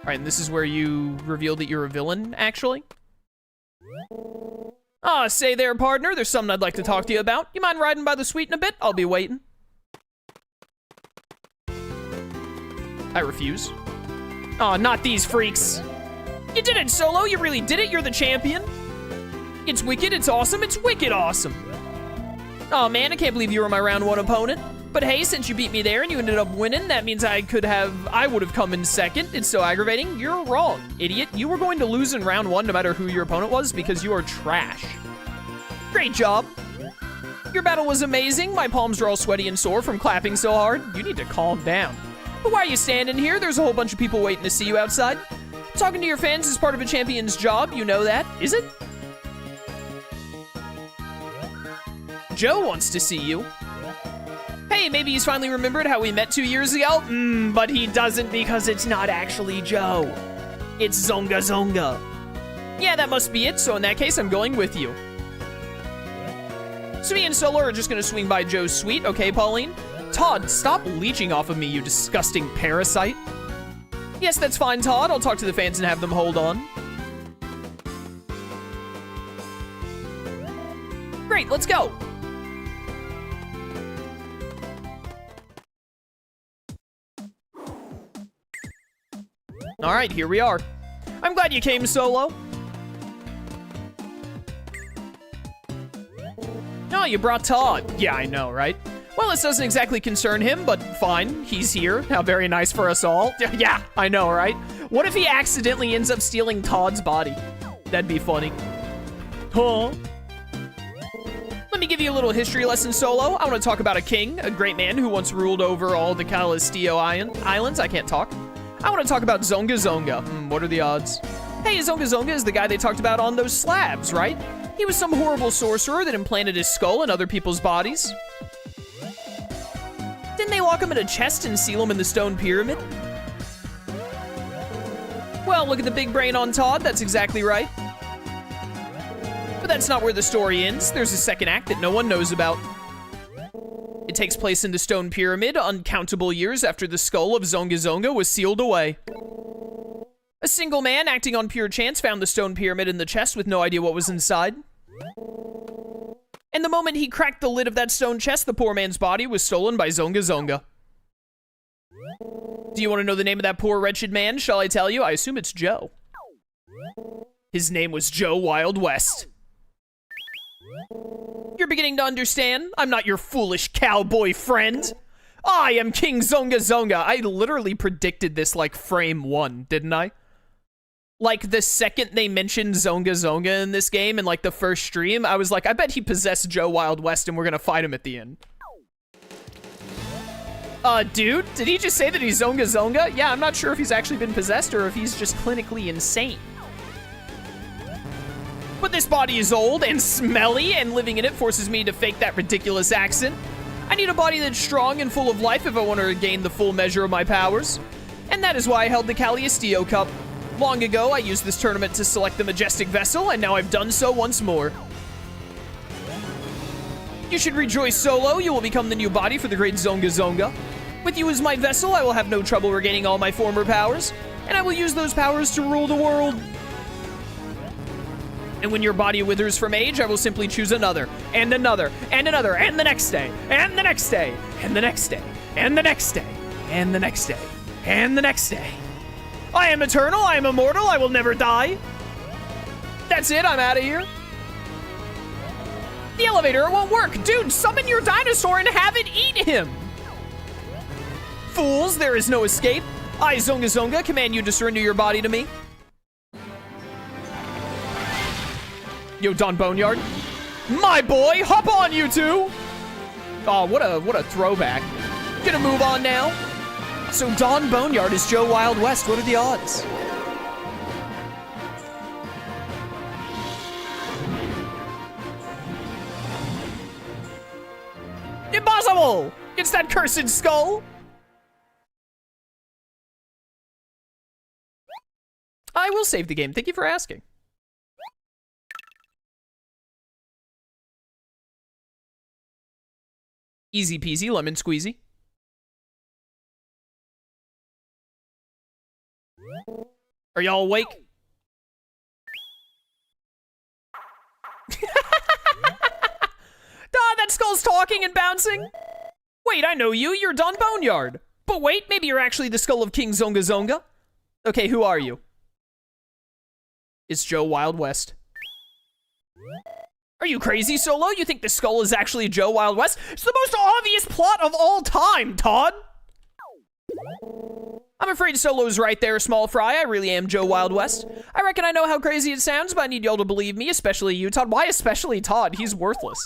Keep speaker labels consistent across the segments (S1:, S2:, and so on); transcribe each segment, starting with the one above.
S1: Alright, and this is where you reveal that you're a villain, actually. Ah, say there, partner, there's something I'd like to talk to you about. You mind riding by the suite in a bit? I'll be waiting. I refuse. Aw, not these freaks. You did it, Solo, you really did it, you're the champion. It's wicked, it's awesome, it's wicked awesome. Aw, man, I can't believe you were my round 1 opponent. But hey, since you beat me there and you ended up winning, that means I would have come in second. It's so aggravating. You're wrong, idiot. You were going to lose in round 1 no matter who your opponent was because you are trash. Great job. Your battle was amazing. My palms are all sweaty and sore from clapping so hard. You need to calm down. But why are you standing here? There's a whole bunch of people waiting to see you outside. Talking to your fans is part of a champion's job. You know that, is it? Joe wants to see you. Hey, maybe he's finally remembered how we met 2 years ago? But he doesn't because it's not actually Joe. It's Zongazonga. Yeah, that must be it, so in that case, I'm going with you. So me and Solo are just gonna swing by Joe's suite, okay, Pauline? Todd, stop leeching off of me, you disgusting parasite. Yes, that's fine, Todd. I'll talk to the fans and have them hold on. Great, let's go. All right, here we are. I'm glad you came, Solo. Oh, you brought Todd. Yeah, I know, right? Well, this doesn't exactly concern him, but fine. He's here. How very nice for us all. Yeah, I know, right? What if he accidentally ends up stealing Todd's body? That'd be funny. Huh? Let me give you a little history lesson, Solo. I want to talk about a king, a great man who once ruled over all the Calisteo Islands. I can't talk. I want to talk about Zongazonga. What are the odds? Hey, Zongazonga is the guy they talked about on those slabs, right? He was some horrible sorcerer that implanted his skull in other people's bodies. Didn't they lock him in a chest and seal him in the stone pyramid? Well, look at the big brain on Todd. That's exactly right. But that's not where the story ends. There's a second act that no one knows about. It takes place in the stone pyramid, uncountable years after the skull of Zongazonga was sealed away. A single man, acting on pure chance, found the stone pyramid in the chest with no idea what was inside. And the moment he cracked the lid of that stone chest, the poor man's body was stolen by Zongazonga. Do you want to know the name of that poor wretched man? Shall I tell you? I assume it's Joe. His name was Joe Wild West. You're beginning to understand? I'm not your foolish cowboy friend. I am King Zongazonga. I literally predicted this like frame 1, didn't I? Like the second they mentioned Zongazonga in this game in like the first stream, I was like, I bet he possessed Joe Wild West and we're gonna fight him at the end. Dude, did he just say that he's Zongazonga? Yeah, I'm not sure if he's actually been possessed or if he's just clinically insane. But this body is old and smelly, and living in it forces me to fake that ridiculous accent. I need a body that's strong and full of life if I want to regain the full measure of my powers. And that is why I held the Calisteo Cup. Long ago, I used this tournament to select the majestic vessel, and now I've done so once more. You should rejoice, Solo. You will become the new body for the great Zongazonga. With you as my vessel, I will have no trouble regaining all my former powers, and I will use those powers to rule the world. And when your body withers from age, I will simply choose another, and another, and another, and the next day, and the next day, and the next day, and the next day, and the next day, and the next day. I am eternal, I am immortal, I will never die. That's it, I'm out of here. The elevator, it won't work. Dude, summon your dinosaur and have it eat him. Fools, there is no escape. I, Zongazonga, command you to surrender your body to me. Yo, Don Boneyard. My boy, hop on, you two. Oh, what a throwback. Gonna move on now. So Don Boneyard is Joe Wild West. What are the odds? Impossible! It's that cursed skull. I will save the game. Thank you for asking. Easy peasy, lemon squeezy. Are y'all awake? That skull's talking and bouncing. Wait, I know you. You're Don Boneyard. But wait, maybe you're actually the skull of King Zongazonga. Okay, who are you? It's Joe Wild West. Are you crazy, Solo? You think the skull is actually Joe Wild West? It's the most obvious plot of all time, Todd. I'm afraid Solo's right there, small fry. I really am Joe Wild West. I reckon I know how crazy it sounds, but I need y'all to believe me, especially you, Todd. Why especially Todd? He's worthless.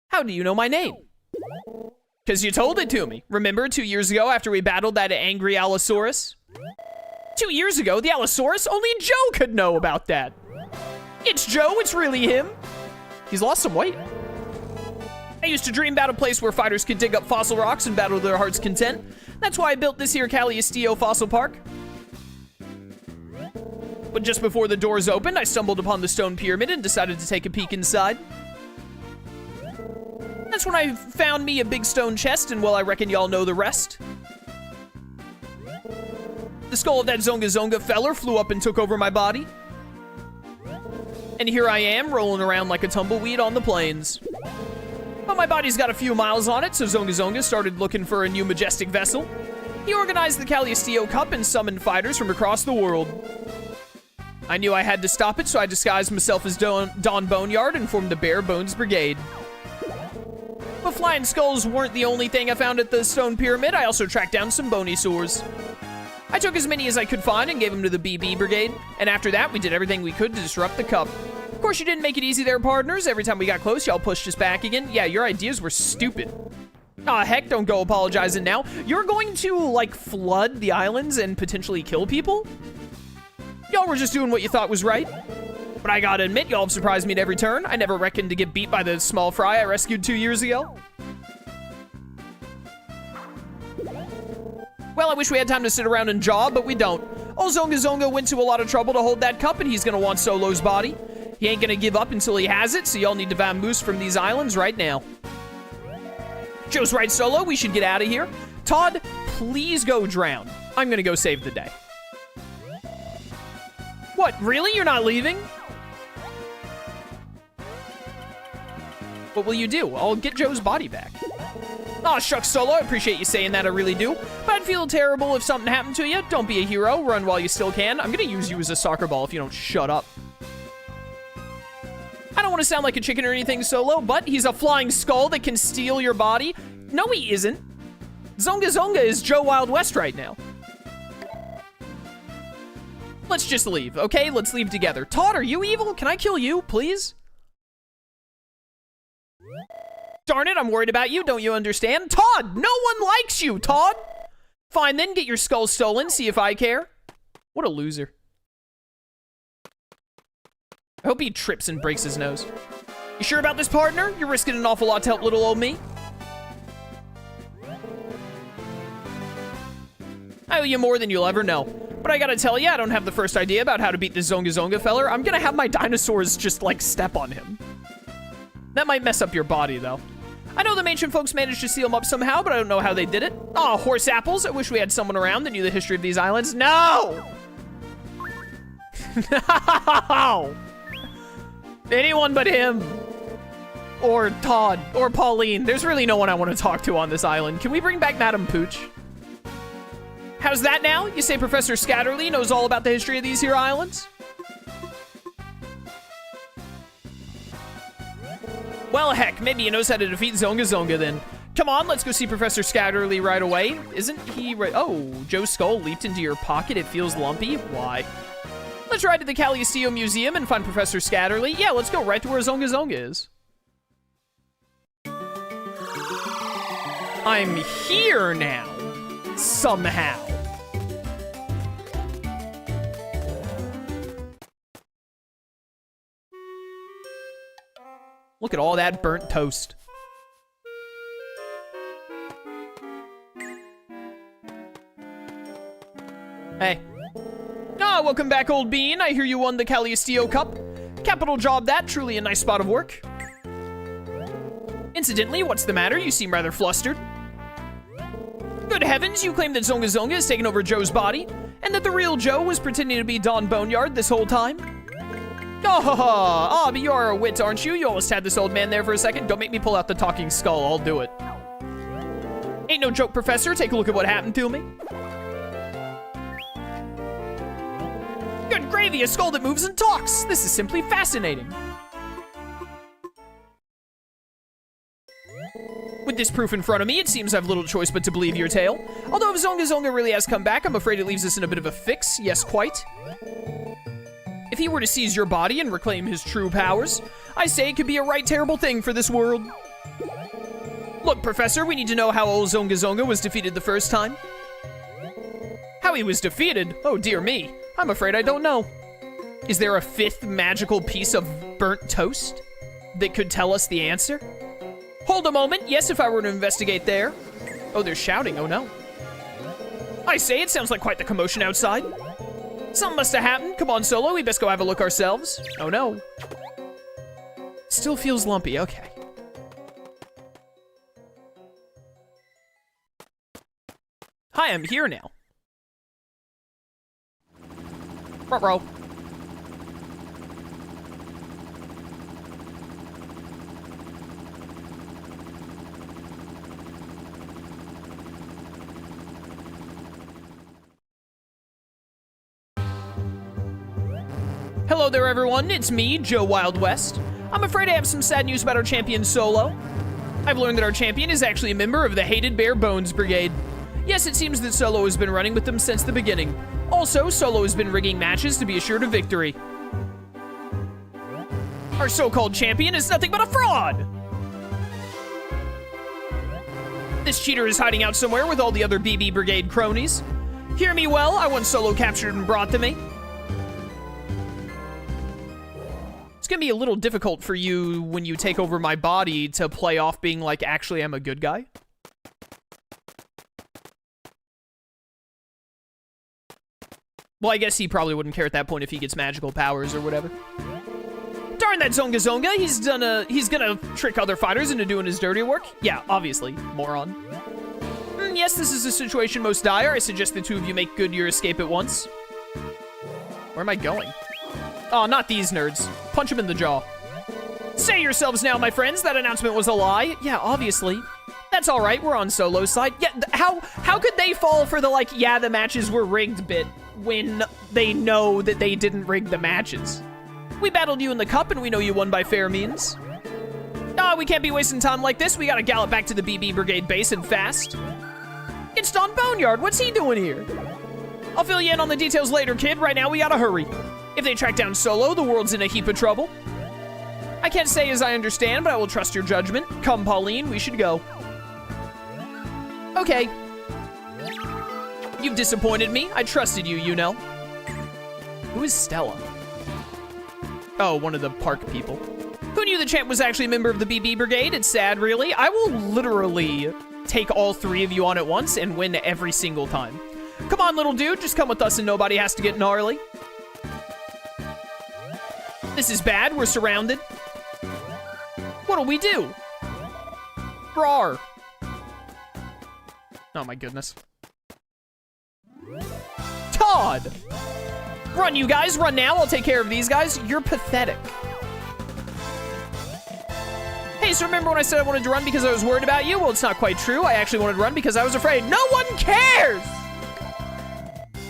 S1: How do you know my name? Because you told it to me. Remember 2 years ago after we battled that angry Allosaurus? 2 years ago, the Allosaurus? Only Joe could know about that. It's Joe, it's really him. He's lost some weight. I used to dream about a place where fighters could dig up fossil rocks and battle to their heart's content. That's why I built this here Calliosteo Fossil Park. But just before the doors opened, I stumbled upon the stone pyramid and decided to take a peek inside. That's when I found me a big stone chest, and well, I reckon y'all know the rest. The skull of that Zongazonga feller flew up and took over my body. And here I am, rolling around like a tumbleweed on the plains. But my body's got a few miles on it, so Zongazonga started looking for a new majestic vessel. He organized the Calliosteo Cup and summoned fighters from across the world. I knew I had to stop it, so I disguised myself as Don Boneyard and formed the Bare Bones Brigade. But flying skulls weren't the only thing I found at the stone pyramid. I also tracked down some vivosaurs. I took as many as I could find and gave them to the BB Brigade, and after that, we did everything we could to disrupt the cup. Of course, you didn't make it easy there, partners. Every time we got close, y'all pushed us back again. Yeah, your ideas were stupid. Aw, heck, don't go apologizing now. You're going to, like, flood the islands and potentially kill people? Y'all were just doing what you thought was right. But I gotta admit, y'all have surprised me at every turn. I never reckoned to get beat by the small fry I rescued 2 years ago. Well, I wish we had time to sit around and jaw, but we don't. Old Zongazonga went to a lot of trouble to hold that cup, and he's gonna want Solo's body. He ain't gonna give up until he has it, so y'all need to vamoose from these islands right now. Joe's right, Solo. We should get out of here. Todd, please go drown. I'm gonna go save the day. What, really? You're not leaving? What will you do? I'll get Joe's body back. Aw, shucks, Solo. I appreciate you saying that, I really do. But I'd feel terrible if something happened to you. Don't be a hero. Run while you still can. I'm gonna use you as a soccer ball if you don't shut up. I don't want to sound like a chicken or anything, Solo, but he's a flying skull that can steal your body. No, he isn't. Zongazonga is Joe Wild West right now. Let's just leave, okay? Let's leave together. Todd, are you evil? Can I kill you, please? Darn it, I'm worried about you. Don't you understand? Todd, no one likes you, Todd. Fine, then, get your skull stolen. See if I care. What a loser. I hope he trips and breaks his nose. You sure about this, partner? You're risking an awful lot to help little old me. I owe you more than you'll ever know. But I gotta tell you, I don't have the first idea about how to beat this Zongazonga feller. I'm gonna have my dinosaurs just, like, step on him. That might mess up your body, though. I know the ancient folks managed to seal them up somehow, but I don't know how they did it. Aw, horse apples. I wish we had someone around that knew the history of these islands. No! No! Anyone but him. Or Todd. Or Pauline. There's really no one I want to talk to on this island. Can we bring back Madam Pooch? How's that now? You say Professor Scatterly knows all about the history of these here islands? Well, heck, maybe he knows how to defeat Zongazonga then. Come on, let's go see Professor Scatterly right away. Isn't he right? Oh, Joe's skull leaped into your pocket. It feels lumpy. Why? Let's ride to the Calliosteo Museum and find Professor Scatterly. Yeah, let's go right to where Zongazonga is. I'm here now. Somehow. Look at all that burnt toast. Hey. Ah, welcome back, old bean. I hear you won the Calliosteo Cup. Capital job that, truly a nice spot of work. Incidentally, what's the matter? You seem rather flustered. Good heavens, you claim that Zongazonga has taken over Joe's body, and And that the real Joe was pretending to be Don Boneyard this whole time? Oh, but you're a wit, aren't you? You almost had this old man there for a second. Don't make me pull out the talking skull. I'll do it. Ain't no joke, Professor. Take a look at what happened to me. Good gravy, a skull that moves and talks. This is simply fascinating. With this proof in front of me, it seems I've little choice but to believe your tale. Although if Zongazonga really has come back, I'm afraid it leaves us in a bit of a fix. Yes, quite. If he were to seize your body and reclaim his true powers, I say it could be a right terrible thing for this world. Look, Professor, we need to know how old Zongazonga was defeated the first time. How he was defeated? Oh, dear me. I'm afraid I don't know. Is there a fifth magical piece of burnt toast that could tell us the answer? Hold a moment. Yes, if I were to investigate there. Oh, they're shouting. Oh, no. I say, it sounds like quite the commotion outside. Something must have happened. Come on, Solo. We best go have a look ourselves. Oh, no. Still feels lumpy. Okay. Hi, I'm here now. Ruh-roh. Hello there, everyone. It's me, Joe Wild West. I'm afraid I have some sad news about our champion, Solo. I've learned that our champion is actually a member of the Hated Bare Bones Brigade. Yes, it seems that Solo has been running with them since the beginning. Also, Solo has been rigging matches to be assured of victory. Our so-called champion is nothing but a fraud! This cheater is hiding out somewhere with all the other BB Brigade cronies. Hear me well, I want Solo captured and brought to me. It's gonna be a little difficult for you when you take over my body to play off being like, actually, I'm a good guy. Well, I guess he probably wouldn't care at that point if he gets magical powers or whatever. Darn that Zongazonga, he's gonna trick other fighters into doing his dirty work. Yeah, obviously, moron. Yes, this is a situation most dire. I suggest the two of you make good your escape at once. Where am I going? Oh, not these nerds. Punch him in the jaw. Say yourselves now, my friends. That announcement was a lie. Yeah, obviously. That's all right. We're on Solo's side. Yeah, how could they fall for the, like, yeah, the matches were rigged bit when they know that they didn't rig the matches? We battled you in the cup, and we know you won by fair means. Ah, we can't be wasting time like this. We gotta gallop back to the BB Brigade base and fast. It's Don Boneyard. What's he doing here? I'll fill you in on the details later, kid. Right now, we gotta hurry. If they track down Solo, the world's in a heap of trouble. I can't say as I understand, but I will trust your judgment. Come, Pauline, we should go. Okay. You've disappointed me. I trusted you, you know. Who is Stella? Oh, one of the park people. Who knew the champ was actually a member of the BB Brigade? It's sad, really. I will literally take all three of you on at once and win every single time. Come on, little dude. Just come with us and nobody has to get gnarly. This is bad. We're surrounded. What'll we do? Roar. Oh my goodness. Todd! Run, you guys. Run now. I'll take care of these guys. You're pathetic. Hey, so remember when I said I wanted to run because I was worried about you? Well, it's not quite true. I actually wanted to run because I was afraid. No one cares!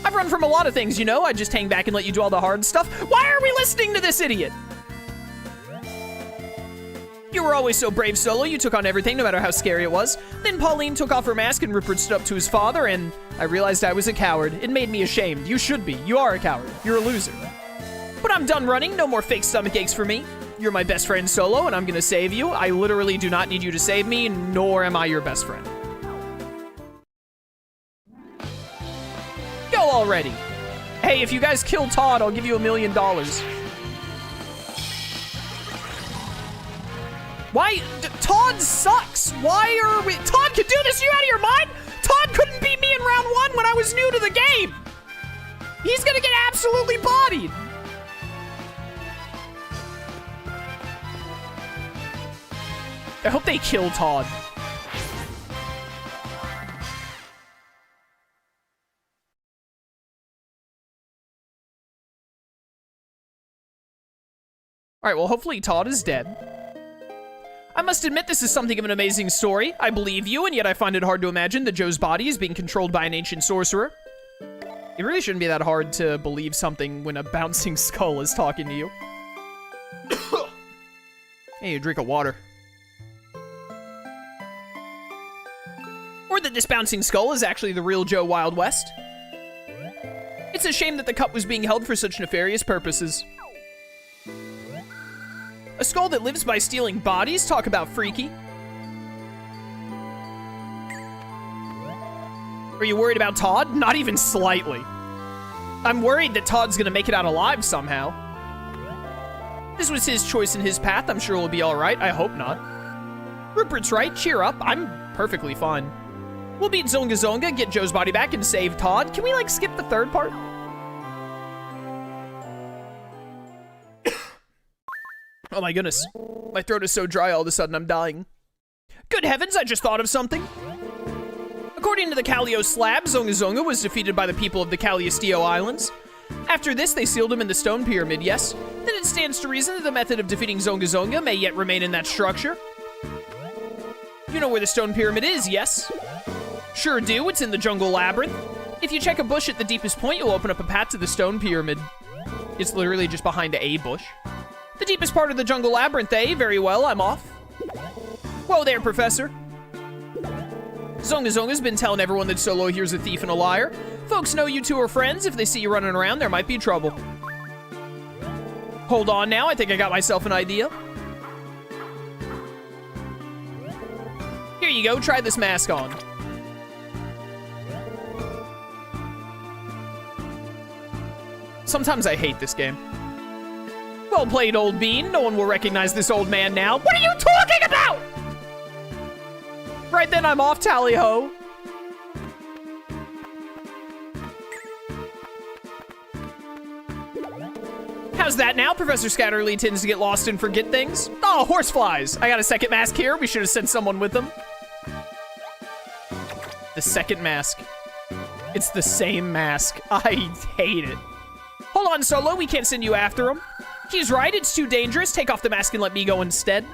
S1: I've run from a lot of things, you know. I just hang back and let you do all the hard stuff. Why are we listening to this idiot? You were always so brave, Solo. You took on everything, no matter how scary it was. Then Pauline took off her mask and Rupert stood up to his father, and I realized I was a coward. It made me ashamed. You should be. You are a coward. You're a loser. But I'm done running. No more fake stomach aches for me. You're my best friend, Solo, and I'm gonna save you. I literally do not need you to save me, nor am I your best friend. Go already. Hey, if you guys kill Todd, I'll give you $1 million. Why? Todd sucks. Why are we? Todd can do this. You out of your mind? Todd couldn't beat me in round 1 when I was new to the game. He's gonna get absolutely bodied. I hope they kill Todd. All right, well, hopefully Todd is dead. I must admit this is something of an amazing story. I believe you, and yet I find it hard to imagine that Joe's body is being controlled by an ancient sorcerer. It really shouldn't be that hard to believe something when a bouncing skull is talking to you. Hey, you drink of water. Or that this bouncing skull is actually the real Joe Wild West. It's a shame that the cup was being held for such nefarious purposes. A skull that lives by stealing bodies? Talk about freaky. Are you worried about Todd? Not even slightly. I'm worried that Todd's gonna make it out alive somehow. This was his choice and his path. I'm sure he'll be alright. I hope not. Rupert's right. Cheer up. I'm perfectly fine. We'll beat Zongazonga, get Joe's body back, and save Todd. Can we, like, skip the third part? Oh my goodness. My throat is so dry all of a sudden I'm dying. Good heavens, I just thought of something. According to the Calio slab, Zongazonga was defeated by the people of the Caliostio Islands. After this, they sealed him in the stone pyramid, yes? Then it stands to reason that the method of defeating Zongazonga may yet remain in that structure. You know where the stone pyramid is, yes? Sure do, it's in the jungle labyrinth. If you check a bush at the deepest point, you'll open up a path to the stone pyramid. It's literally just behind a bush. The deepest part of the jungle labyrinth, eh? Very well, I'm off. Whoa there, Professor. Zongazonga's been telling everyone that Solo here's a thief and a liar. Folks know you two are friends. If they see you running around, there might be trouble. Hold on now, I think I got myself an idea. Here you go, try this mask on. Sometimes I hate this game. Well played, old bean. No one will recognize this old man now. What are you talking about? Right then, I'm off, tally-ho. How's that now? Professor Scatterly tends to get lost and forget things. Oh, horseflies. I got a second mask here. We should have sent someone with them. The second mask. It's the same mask. I hate it. Hold on, Solo. We can't send you after him. He's right, it's too dangerous. Take off the mask and let me go instead.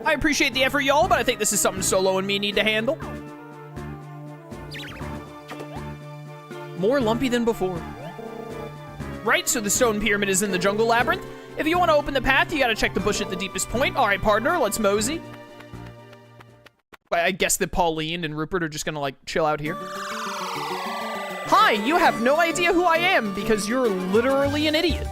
S1: I appreciate the effort, y'all, but I think this is something Solo and me need to handle. More lumpy than before. Right, so the stone pyramid is in the jungle labyrinth. If you want to open the path, you gotta check the bush at the deepest point. All right, partner, let's mosey. I guess that Pauline and Rupert are just gonna, like, chill out here. Hi, you have no idea who I am because you're literally an idiot.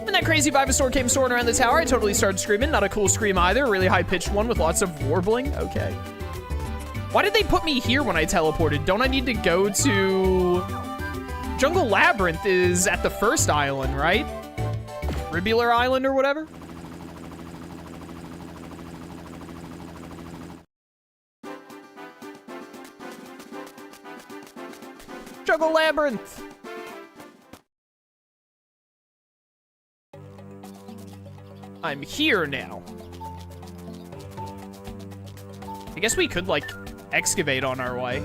S1: When that crazy vivosaur came soaring around the tower, I totally started screaming. Not a cool scream either, a really high-pitched one with lots of warbling. Okay. Why did they put me here when I teleported? Don't I need to go to... Jungle Labyrinth is at the first island, right? Ribular Island or whatever? Jungle Labyrinth. I'm here now. I guess we could, like, excavate on our way.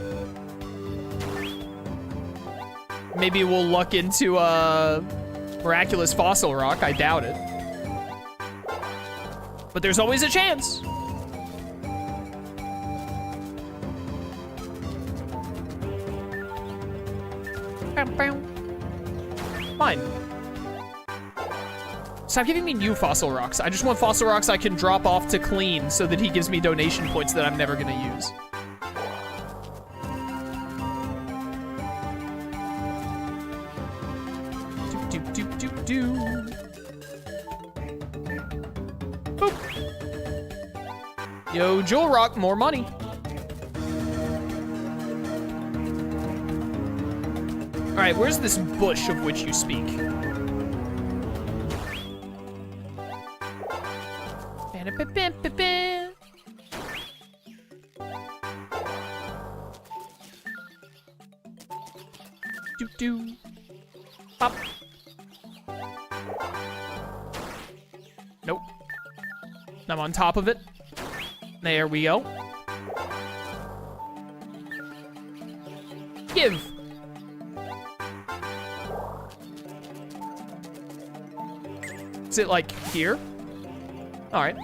S1: Maybe we'll luck into a Miraculous Fossil rock. I doubt it. But there's always a chance. Fine. Stop giving me new fossil rocks. I just want fossil rocks I can drop off to clean so that he gives me donation points that I'm never gonna use. Boop. Yo, Jewel Rock, more money. All right, where's this bush of which you speak? Do. Pop. Nope. I'm on top of it. There we go. Is it like here? All right.